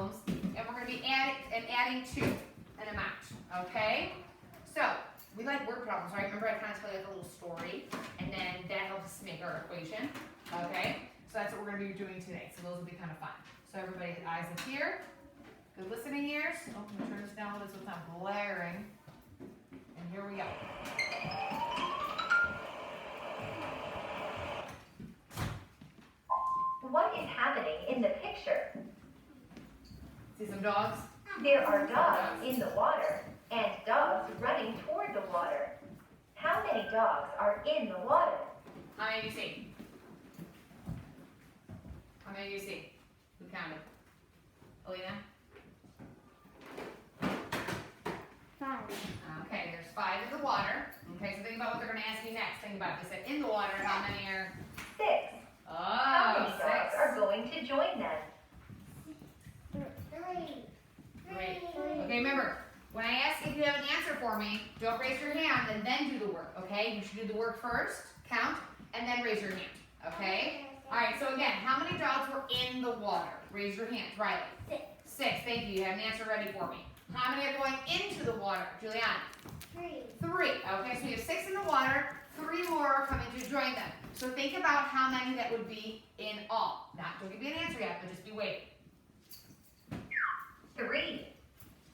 problems, and we're going to be adding to an amount, okay? So, we like word problems, right? Remember I kind of tell you like a little story, and then that helps us make our equation, okay? So that's what we're going to be doing today, so those will be kind of fun. So everybody, eyes up here, good listening ears. Oh, I'm going to turn this down a little bit so it's not blaring. And here we go. What is happening in the picture? See some dogs? There are dogs in the water and dogs running toward the water. How many dogs are in the water? How many do you see? How many do you see? Who counted? Alina? 5. Okay, there's 5 in the water. Okay, so think about what they're going to ask you next. Think about it. They said in the water, how many are? 6. How many dogs are going to join them? 3. Great. Okay, remember, when I ask if you have an answer for me, don't raise your hand and then do the work, okay? You should do the work first, count, and then raise your hand, okay? All right, so again, how many dogs were in the water? Raise your hand, Riley. 6. 6, thank you. You have an answer ready for me. How many are going into the water? Juliana? 3. 3. Okay, so we have 6 in the water, 3 more are coming to join them. So think about how many that would be in all. Don't give me an answer yet, but just be waiting. 3.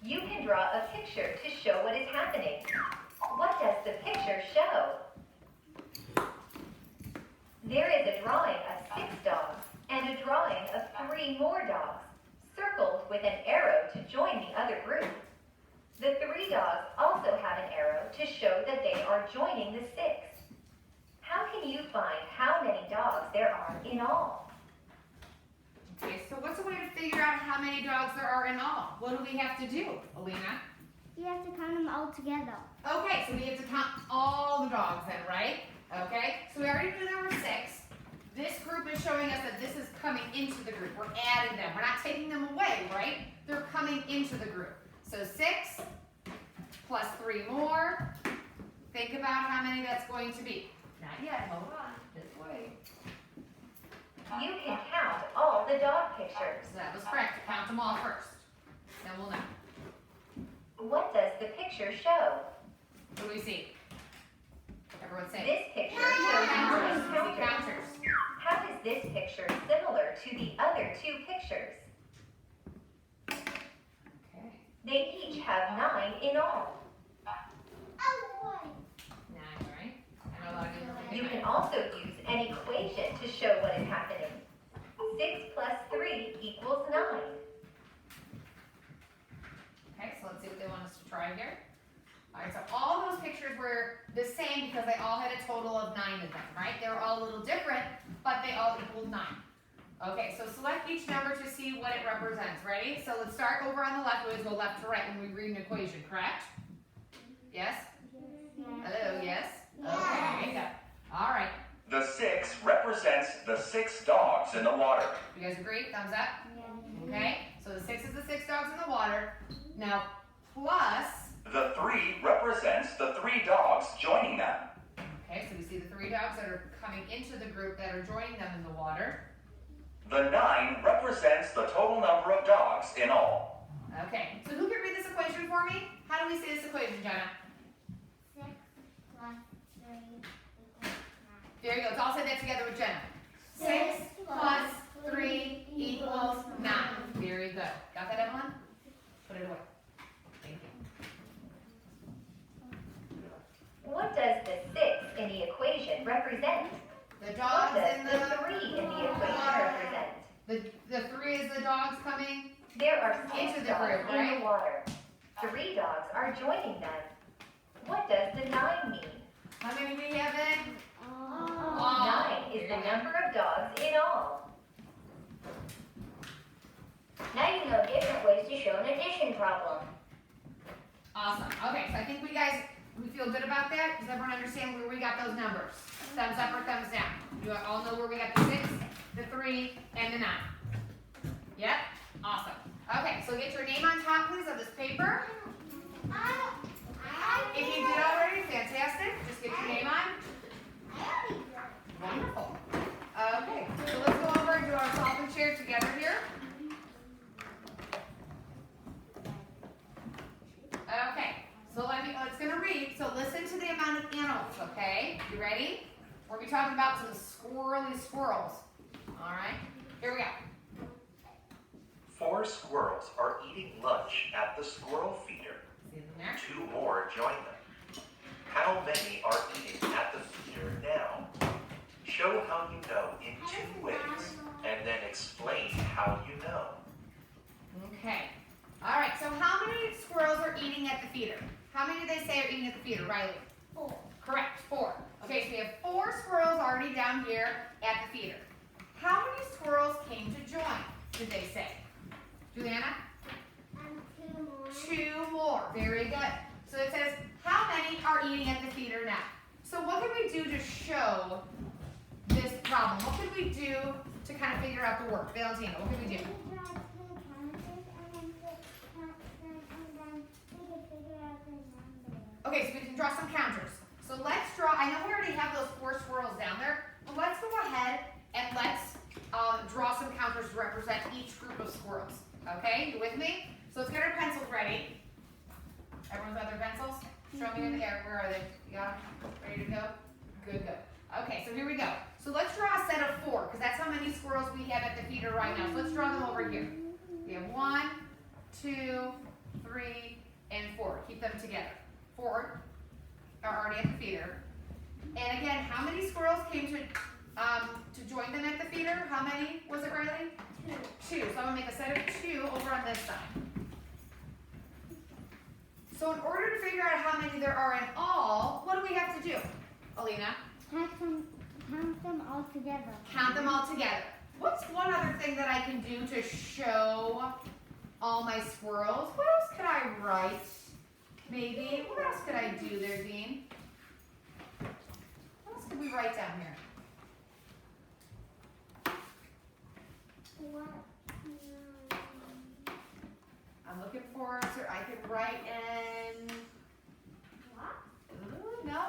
You can draw a picture to show what is happening. What does the picture show? There is a drawing of 6 dogs and a drawing of 3 more dogs, circled with an arrow to join the other group. The 3 dogs also have an arrow to show that they are joining the 6. How can you find how many dogs there are in all? Okay, so what's a way to figure out how many dogs there are in all? What do we have to do, Alina? You have to count them all together. Okay, so we have to count all the dogs then, right? Okay, so we already did number 6. This group is showing us that this is coming into the group. We're adding them. We're not taking them away, right? They're coming into the group. So 6 plus 3 more. Think about how many that's going to be. Not yet, hold on, just wait. You can count all the dog pictures. So that was correct. Count them all first. Then we'll know. What does the picture show? What do we see? Everyone say. This picture shows Counters. nine We see counters. counters. How is this picture similar to the other 2 pictures? Okay. They each have 9 in all. 9, right? I know a lot of you are You looking can at also use an equation to show what is happening. 6 plus 3 equals 9. Okay, so let's see what they want us to try here. All right, so all those pictures were the same because they all had a total of 9 in them, right? They were all a little different, but they all equaled 9. Okay, so select each number to see what it represents. Ready? So let's start over on the left. We always go left to right when we read an equation, correct? Yes? Hello, yes? Okay, good. All right. The 6 represents the 6 dogs in the water. You guys agree? Thumbs up? Okay, so the 6 is the 6 dogs in the water. Now, plus, The 3 represents the 3 dogs joining them. okay, so we see the 3 dogs that are coming into the group that are joining them in the water. The 9 represents the total number of dogs in all. Okay, so who can read this equation for me? How do we say this equation, Jenna? 6 plus 3 equals 9. There you go. Let's all say that together with Jenna. 6 plus 3 equals 9. Very good. Got that, Evelyn? Put it away. Thank you. What does the 6 in the equation represent? The What dogs does in the the 3 in the equation represent? The 3 is the dogs coming. There are Into 6 the dogs group, in right? the water. 3 dogs are joining them. What does the 9 mean? How many do we have in? 9 is the number of dogs in all. Now you know different ways to show an addition problem. Awesome. Okay, so I think we feel good about that. Does everyone understand where we got those numbers? Thumbs up or thumbs down? You all know where we got the 6, the 3, and the 9. Yep? Awesome. Okay, so get your name on top, please, of this paper. If you did already, fantastic. Just get your name on. Wonderful. Okay, so let's go over and do our solve and share together here. ready? We're gonna be talking about some squirrely squirrels. All right, here we go. 4 squirrels are eating lunch at the squirrel feeder. See them there? 2 more join them. How many are eating at the feeder now? Show how you know in 2 ways, and then explain how you know. Okay. All right, so how many squirrels are eating at the feeder? How many did they say are eating at the feeder, Riley? 4. Correct, 4. Okay, so we have 4 squirrels already down here at the feeder. How many squirrels came to join, did they say? Juliana? 2 more. 2 more. Very good. So it says, how many are eating at the feeder now? So what can we do to show this problem? What could we do to kind of figure out the work? Valentina, what can we do? Okay, so we can draw some counters. So let's draw, I know we already have those 4 squirrels down there, but let's go ahead and let's draw some counters to represent each group of squirrels. Okay, you with me? So let's get our pencils ready. Everyone's got their pencils? Show me in the air. Where are they? You got them? Ready to go? Good, good. Okay, so here we go. So let's draw a set of 4, because that's how many squirrels we have at the feeder right now. So let's draw them over here. We have 1, 2, 3, and 4. Keep them together. 4 are already at the feeder. And again, how many squirrels came to join them at the feeder? How many was it, Riley? 2. So I'm going to make a set of 2 over on this side. So in order to figure out how many there are in all, what do we have to do? Alina? Count them all together. Count them all together. What's one other thing that I can do to show all my squirrels? What else could I write? Maybe. What else could I do there, Dean? What else could we write down here? What? I'm looking for, so I could write in, ooh, no,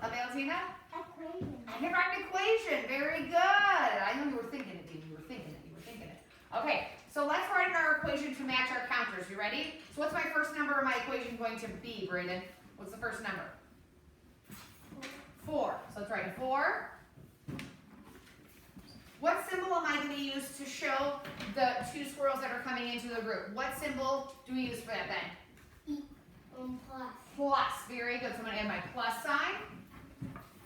Valentina? Equation. I can write an equation. Very good. I know you were thinking it, Dean. You were thinking it. Okay, so let's write in our equation to match our counters. You ready? So what's my first number in my equation going to be, Braden? What's the first number? 4. So let's write 4. What symbol am I going to use to show the 2 squirrels that are coming into the group? What symbol do we use for that then? Plus. Plus. Very good. So I'm going to add my plus sign.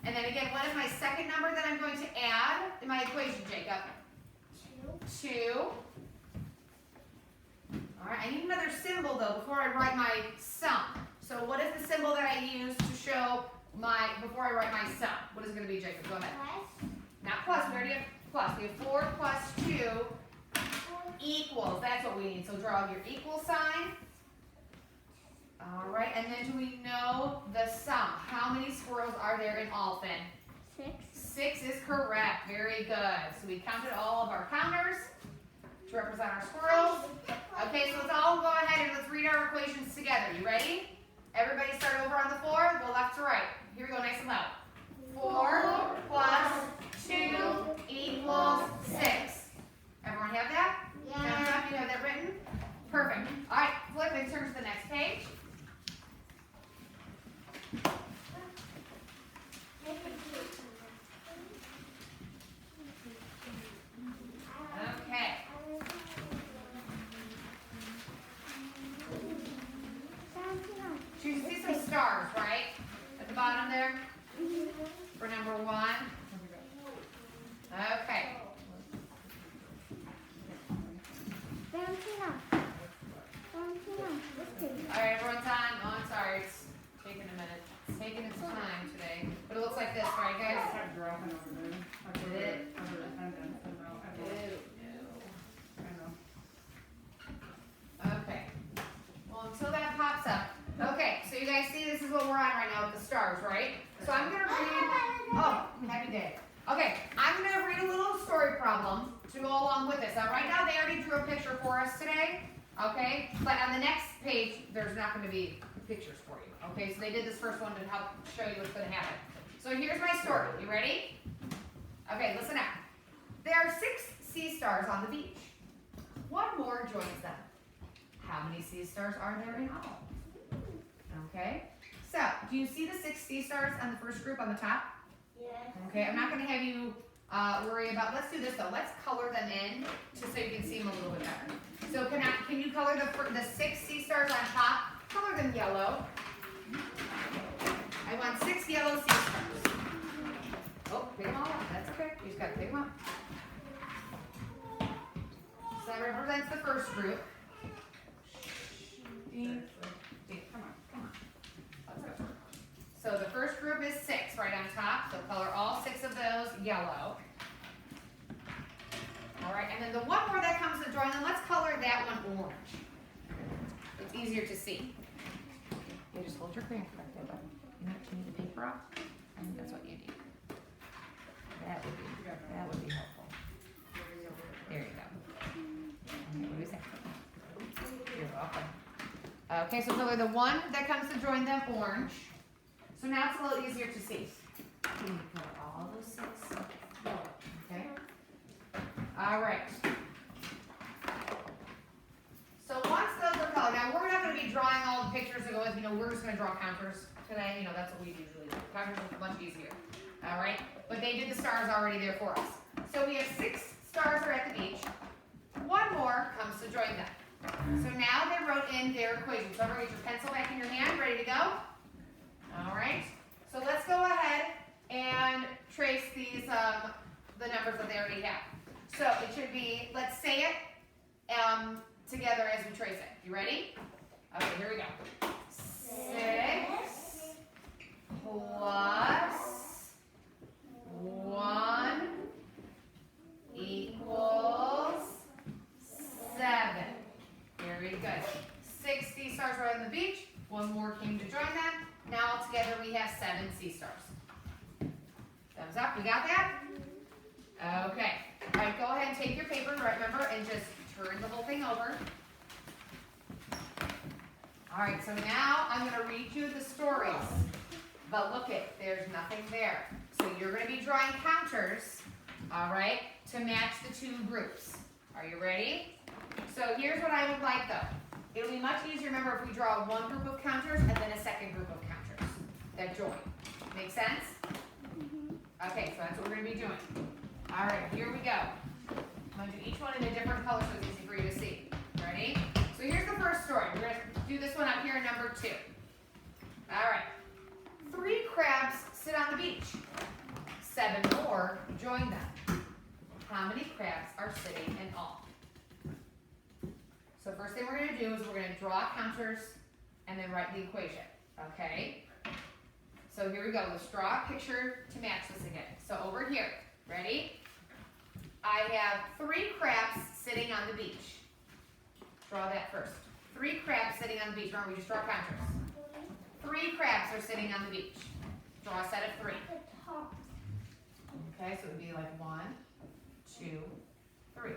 And then again, what is my second number that I'm going to add in my equation, Jacob? 2. All right, I need another symbol though before I write my sum. So what is the symbol that I use to show before I write my sum? What is it going to be, Jacob? Go ahead. Plus. Not plus, we already have plus. We have 4 plus 2 equals. That's what we need. So draw your equal sign. All right, and then do we know the sum? How many squirrels are there in all, Finn? 6. 6 is correct. Very good. So we counted all of our counters to represent our squirrels. Okay, so let's all go ahead and let's read our equations together. You ready? Everybody start over on the floor. Go left to right. Here we go, nice and loud. 4 plus 2 equals 6. Everyone have that? Thumbs up, you have that written? Perfect. All right, flip and turn to the next page. Okay. So you can see some stars, right? At the bottom there? For number 1. Okay. All right, everyone's on. Oh, I'm sorry. It's taking a minute. It's taking its time today. But it looks like this, right, guys? Did it? Okay. Well, until that pops up. Okay, so you guys see this is what we're on right now with the stars, right? So I'm going to read, oh, happy day. Okay, I'm going to read a little story problem to go along with this. Now, right now, they already drew a picture for us today, okay? But on the next page, there's not going to be pictures for you, okay? So they did this first one to help show you what's going to happen. So here's my story. You ready? Okay, listen up. There are 6 sea stars on the beach. 1 more joins them. How many sea stars are there in all? Okay, so do you see the 6 sea stars on the first group on the top? Yeah. Okay, I'm not gonna have you worry about, let's do this though. Let's color them in just so you can see them a little bit better. So can you color the 6 sea stars on top? Color them yellow. I want 6 yellow sea stars. Oh, pick them all up. That's okay. You just gotta pick them up. So that represents the first group. Come on. Let's go. So the first group is 6 right on top. So color all 6 of those yellow. All right, and then the one more that comes to join them, let's color that one orange. It's easier to see. You just hold your crayon correctly, but you need the paper off. I think that's what you need. That would be helpful. There you go. Okay, what do you say? You're welcome. Okay, so color the one that comes to join them orange. So now it's a little easier to see. You need to color all those 6 yellow, okay? All right. So once those are colored, now we're not going to be drawing all the pictures that go with, we're just going to draw counters today. That's what we usually do. Counters are much easier. All right. But they did the stars already there for us. So we have 6 stars are at the beach. One more comes to join them. So now they wrote in their equation. So everyone get your pencil back in your hand, ready to go? All right. So let's go ahead and trace these, the numbers that they already have. So it should be, let's say it together as we trace it. You ready? Okay, here we go. 6 plus 1 equals 7. Very good. 6 sea stars are on the beach. One more came to join them. Now altogether we have 7 sea stars. Thumbs up. We got that? Okay. All right, go ahead and take your paper, right, remember, and just turn the whole thing over. All right, so now I'm going to read you the stories. But look it, there's nothing there. So you're going to be drawing counters, all right, to match the 2 groups. Are you ready? So here's what I would like, though. It'll be much easier, remember, if we draw one group of counters and then a second group of counters that join. Make sense? Okay, so that's what we're going to be doing. All right, here we go. I'm going to do each one in a different color so it's easy for you to see. Ready? So here's the first story. We're going to do this one up here in number 2. All right. 3 crabs sit on the beach. 7 more join them. How many crabs are sitting in all? So first thing we're going to do is we're going to draw counters and then write the equation. Okay? So here we go. Let's draw a picture to match this again. So over here. Ready? I have 3 crabs sitting on the beach. Draw that first. 3 crabs sitting on the beach. Remember, we just draw counters. 3 crabs are sitting on the beach. Draw a set of 3. Okay, so it would be like 1, 2, 3.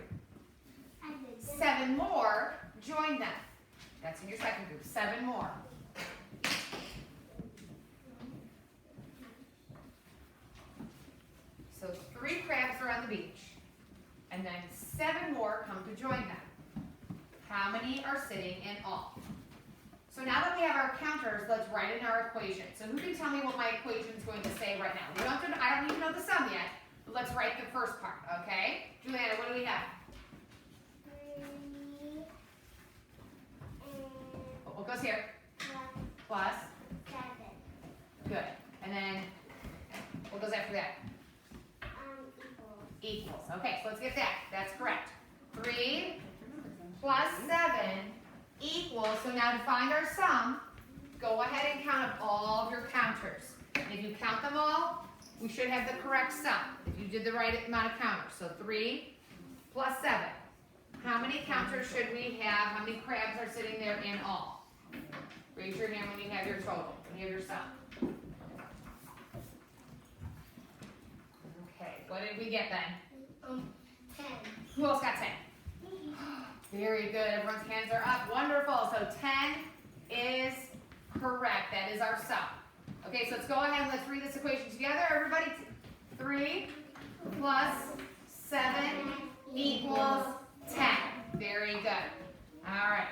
7 more join them. That's in your second group. 7 more. So 3 crabs are on the beach, and then 7 more come to join them. How many are sitting in all? So now that we have our counters, let's write in our equation. So who can tell me what my equation is going to say right now? I don't need to know the sum yet, but let's write the first part, okay? Juliana, what do we have? 3 What goes here? Plus. 7 Good. And then what goes after that? Equals. Okay, so let's get that. That's correct. 3 plus 7 equals, so now to find our sum, go ahead and count up all of your counters. And if you count them all, we should have the correct sum, if you did the right amount of counters. So 3 plus 7. How many counters should we have? How many crabs are sitting there in all? Raise your hand when you have your total, when you have your sum. Okay, what did we get then? 10. Who else got 10? Very good. Everyone's hands are up. Wonderful. So 10 is correct. That is our sum. Okay, so let's go ahead and let's read this equation together. Everybody, 3 plus 7 equals 10. Very good. All right.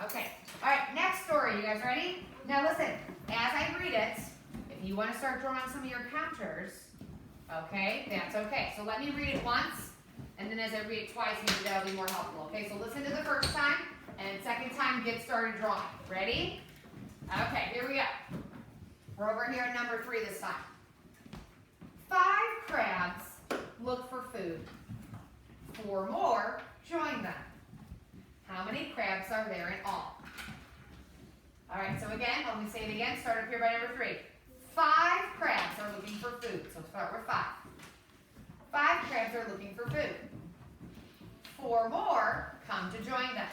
Okay. All right, next story. You guys ready? Now listen, as I read it, if you want to start drawing some of your counters, okay, that's okay. So let me read it once, and then as I read it twice, maybe that'll be more helpful. Okay, so listen to the first time, and second time, get started drawing. Ready? Okay, here we go. We're over here at number 3 this time. 5 crabs look for food. 4 more join them. How many crabs are there in all? All right, so again, let me say it again. Start up here by number 3. 5 crabs are looking for food. So start with 5. 5 crabs are looking for food. 4 more come to join them.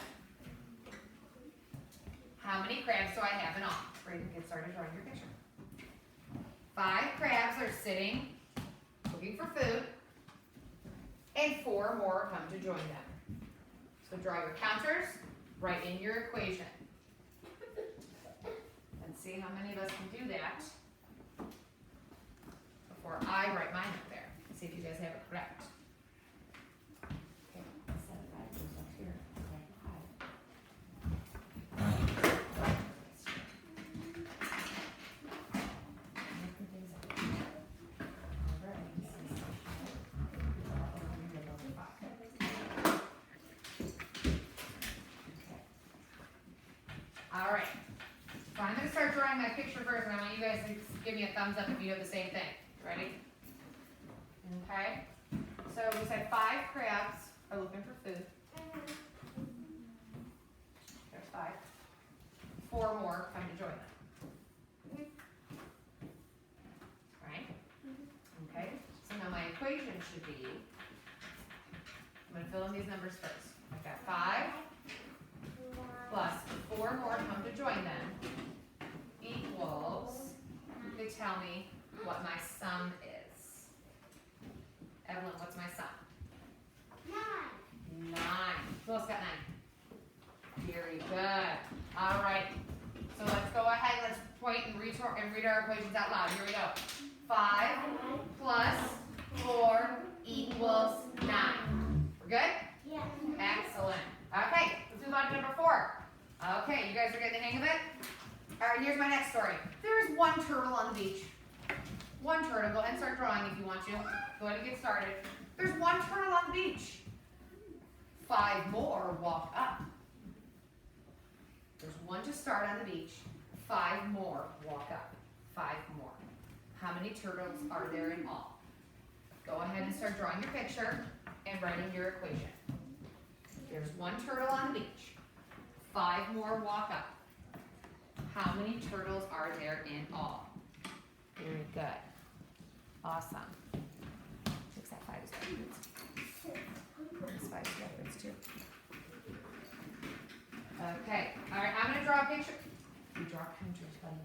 How many crabs do I have in all? Ready to get started drawing your picture. 5 crabs are sitting, looking for food, and 4 more come to join them. So draw your counters, write in your equation. Let's see how many of us can do that before I write mine up there. See if you guys have it correct. Okay, set it back, goes up here. All right, so I'm going to start drawing my picture first, and I want you guys to give me a thumbs up if you have the same thing. Ready? Okay, so we said 5 crabs are looking for food. There's 5. 4 more come to join them. Right? Okay, so now my equation should be, I'm going to fill in these numbers first. I've got 5 plus 4 more come to join them equals, you could tell me what my sum is. Evelyn, what's my sum? 9. Who else got 9? Very good. All right. So let's go ahead. Let's point and read our equations out loud. Here we go. 5 plus 4 equals 9. We're good? Yes. Excellent. Okay, let's move on to number 4. Okay, you guys are getting the hang of it? All right, here's my next story. There is 1 turtle on the beach. 1 turtle. Go ahead and start drawing if you want to. Go ahead and get started. There's 1 turtle on the beach. 5 more walk up. There's 1 to start on the beach. 5 more walk up. 5 more. How many turtles are there in all? Go ahead and start drawing your picture and writing your equation. There's 1 turtle on the beach. 5 more walk up. How many turtles are there in all? Very good. Awesome. Looks like 5 is backwards. 5 is backwards too. Okay. All right. I'm going to draw a picture. You draw counters, buddy.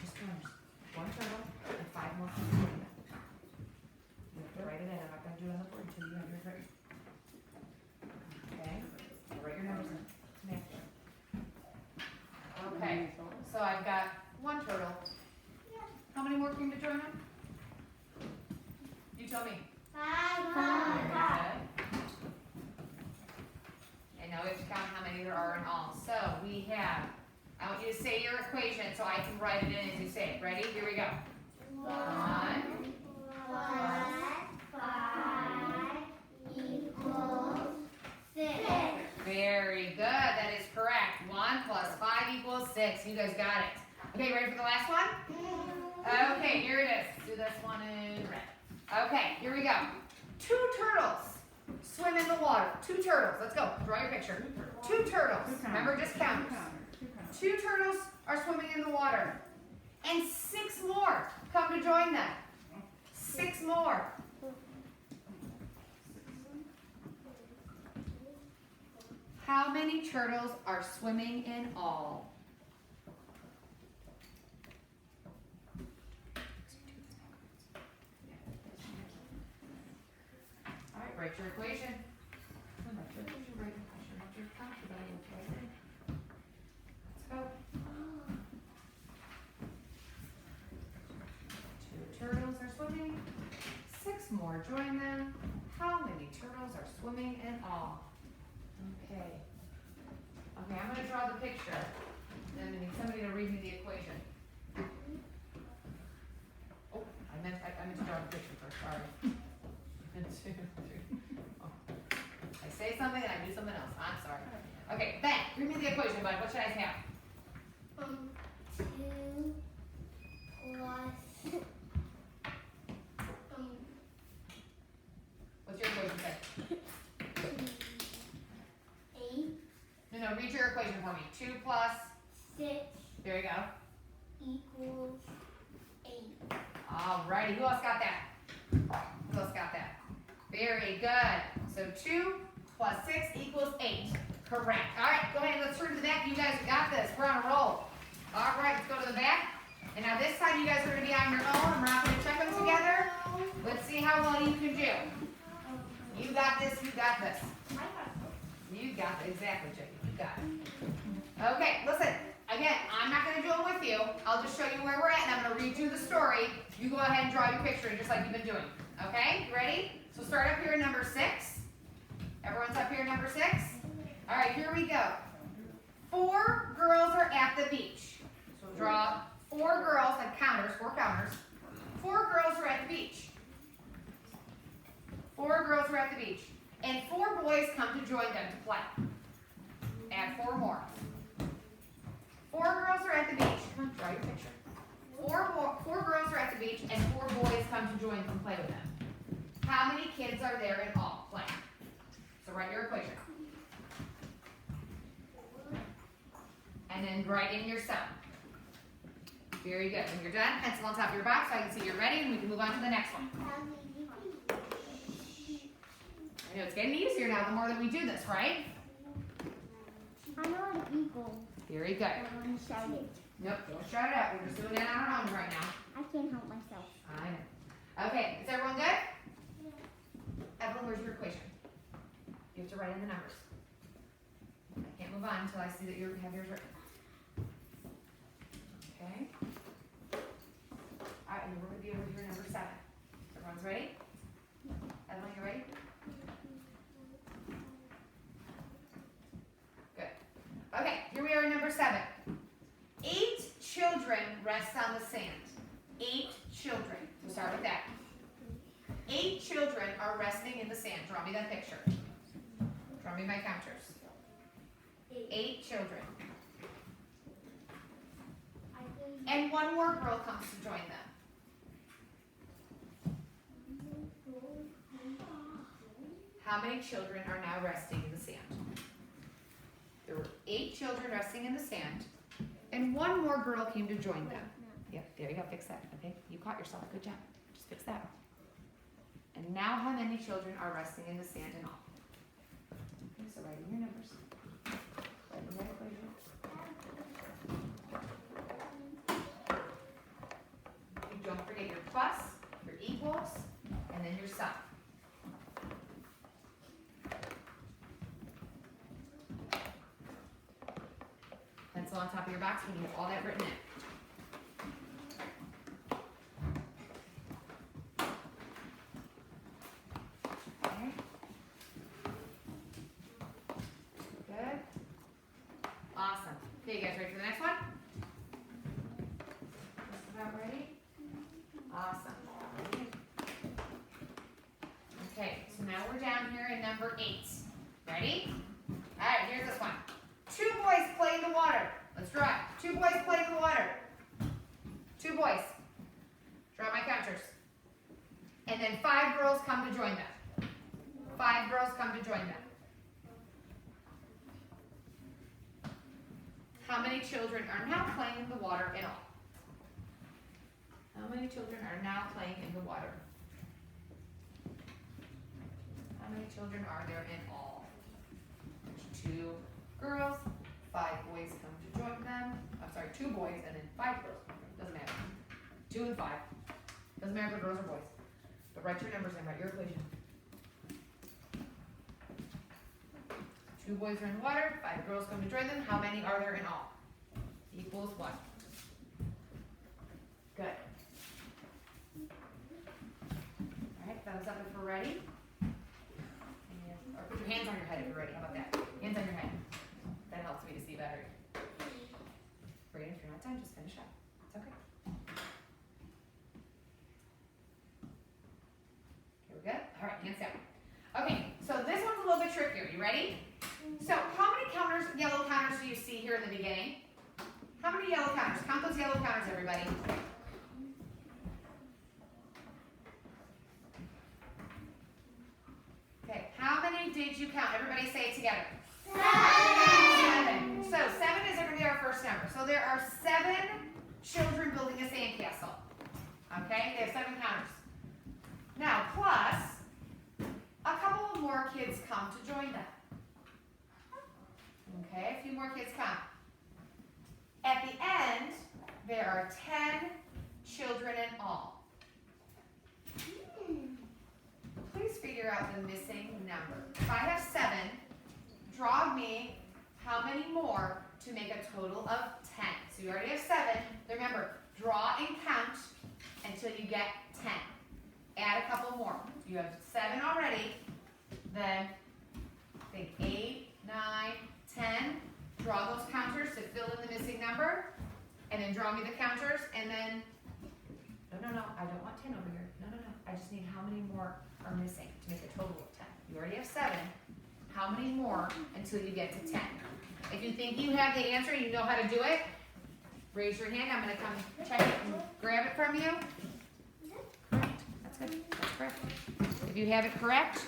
Just counters. 1 turtle and 5 more. You have to write it in. I'm not going to do it on the board until you have yours written. Okay. Write your numbers in. Okay. So I've got 1 turtle. How many more came to join them? You tell me. 5. And now we have to count how many there are in all. So we have, I want you to say your equation so I can write it in as you say it. Ready? Here we go. 1 plus 5 equals 6. Very good. That is correct. 1 plus 5 equals 6. You guys got it. Okay, ready for the last one? Okay, here it is. Let's do this one in red. Okay, here we go. 2 turtles swim in the water. 2 turtles. Let's go. Draw your picture. 2 turtles. Remember, just count. 2 turtles are swimming in the water. And 6 more come to join them. 6 more. How many turtles are swimming in all? All right, write your equation. Let's go. 2 turtles are swimming. 6 more join them. How many turtles are swimming in all? Okay. draw the picture, then I need somebody to read me the equation. Oh, I meant to draw the picture first, sorry. 1, 2, 3. Oh. I say something and I do something else, I'm sorry. Okay, Ben, read me the equation, bud, what should I have? 2 plus What's your equation say? 8, No, read your equation for me. 2 plus, 6 there you go. equals 8. Alrighty, who else got that? Who else got that? Very good. So 2 plus 6 equals 8. Correct. Alright, go ahead, let's turn to the back. You guys got this. We're on a roll. Alright, let's go to the back. And now this time you guys are going to be on your own and we're not going to check them together. Let's see how well you can do. You got this, you got this. You got it, exactly, Jackie. You got it. Okay, listen. Again, I'm not going to do it with you. I'll just show you where we're at and I'm going to read you the story. You go ahead and draw your picture just like you've been doing. Okay, you ready? So start up here at number 6. Everyone's up here at number 6? Alright, here we go. 4 girls are at the beach. So draw 4 girls, like counters, 4 counters. 4 girls are at the beach. 4 girls are at the beach. And 4 boys come to join them to play. Add 4 more. 4 girls are at the beach. Come on, draw your picture. 4 girls are at the beach and 4 boys come to join them and play with them. How many kids are there in all playing? So write your equation. And then write in your sum. Very good. When you're done, pencil on top of your box so I can see you're ready and we can move on to the next one. I know it's getting easier now the more that we do this, right? I know what it equals. Very good. I want to shout it. Nope, don't shout it out. We're just doing it on our own right now. I can't help myself. I know. Okay, is everyone good? Evelyn, where's your equation? You have to write in the numbers. I can't move on until I see that you have yours written. Okay. Alright, and we're going to be over here number 7. Everyone's ready? Evelyn, you ready? Good. Okay, here we are in number 7. 8 children rest on the sand. 8 children. We'll start with that. 8 children are resting in the sand. Draw me that picture. Draw me my counters. 8 children. And 1 more girl comes to join them. How many children are now resting in the sand? There were 8 children resting in the sand, and 1 more girl came to join them. Yep, there you go, fix that, okay? You caught yourself, good job. Just fix that. And now how many children are resting in the sand in all? Okay, so write in your numbers. Write in that equation. You don't forget your plus, your equals, and then your sum. Pencil on top of your box when you have all that written in. Okay. Good. Awesome. Okay, you guys ready for the next one? Just about ready? Awesome. Okay, so now we're down here in number 8. Ready? Alright, here's this one. 2 boys play in the water. Let's draw it. 2 boys play in the water. 2 boys. Draw my counters. And then 5 girls come to join them. 5 girls come to join them. How many children are now playing in the water in all? How many children are now playing in the water? How many children are there in all? There's 2 girls, 5 boys come to join them. I'm sorry, 2 boys and then 5 girls. Doesn't matter. 2 and 5. Doesn't matter if they're girls or boys. But write your numbers in, write your equation. 2 boys are in the water, 5 girls come to join them. How many are there in all? Equals 1. Good. Alright, thumbs up if we're ready. Or put your hands on your head if you're ready. How about that? Hands on your head. That helps me to see better. battery. Brayden, if you're not done, just finish up. It's okay. Okay, we're good? All right, hands down. Okay, so this one's a little bit trickier. You ready? So how many counters, yellow counters do you see here in the beginning? How many yellow counters? Count those yellow counters, everybody. Okay, how many did you count? Everybody say it together. 7. So 7 is going to be our first number. So there are 7 children building a sandcastle. Okay, they have 7 counters. Now, plus, a couple of more kids come to join them. Okay, a few more kids come. At the end, there are 10 children in all. Please figure out the missing number. If I have 7, draw me how many more to make a total of 10. So you already have 7. Remember, draw and count until you get 10. Add a couple more. You have 7 already. Then think 8, 9, 10. Draw those counters to fill in the missing number. And then draw me the counters. And then, no, I don't want 10 over here. No. I just need how many more are missing to make a total of 10. You already have 7. How many more until you get to 10? If you think you have the answer and you know how to do it, raise your hand. I'm going to come check it and grab it from you. Correct. That's good. That's correct. If you have it correct,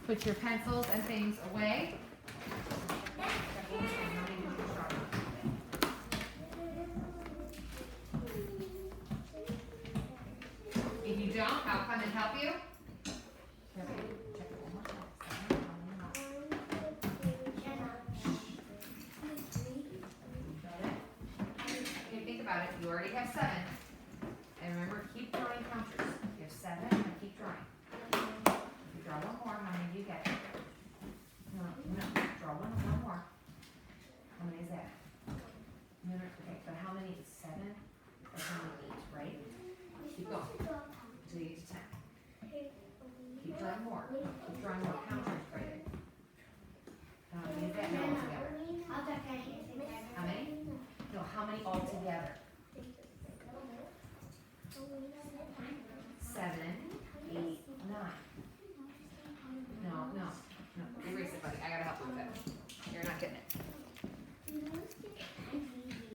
put your pencils and things away. If you don't, I'll come and help you. You already have 7. And remember, keep drawing counters. You have 7, and keep drawing. If you draw one more, how many do you get? No, draw one more. How many is that? No, okay, but how many is 7? That's only 8, right? Keep going until you get to 10. Keep drawing more. Keep drawing more counters, right? How many is that? No, altogether. How many? No, how many altogether?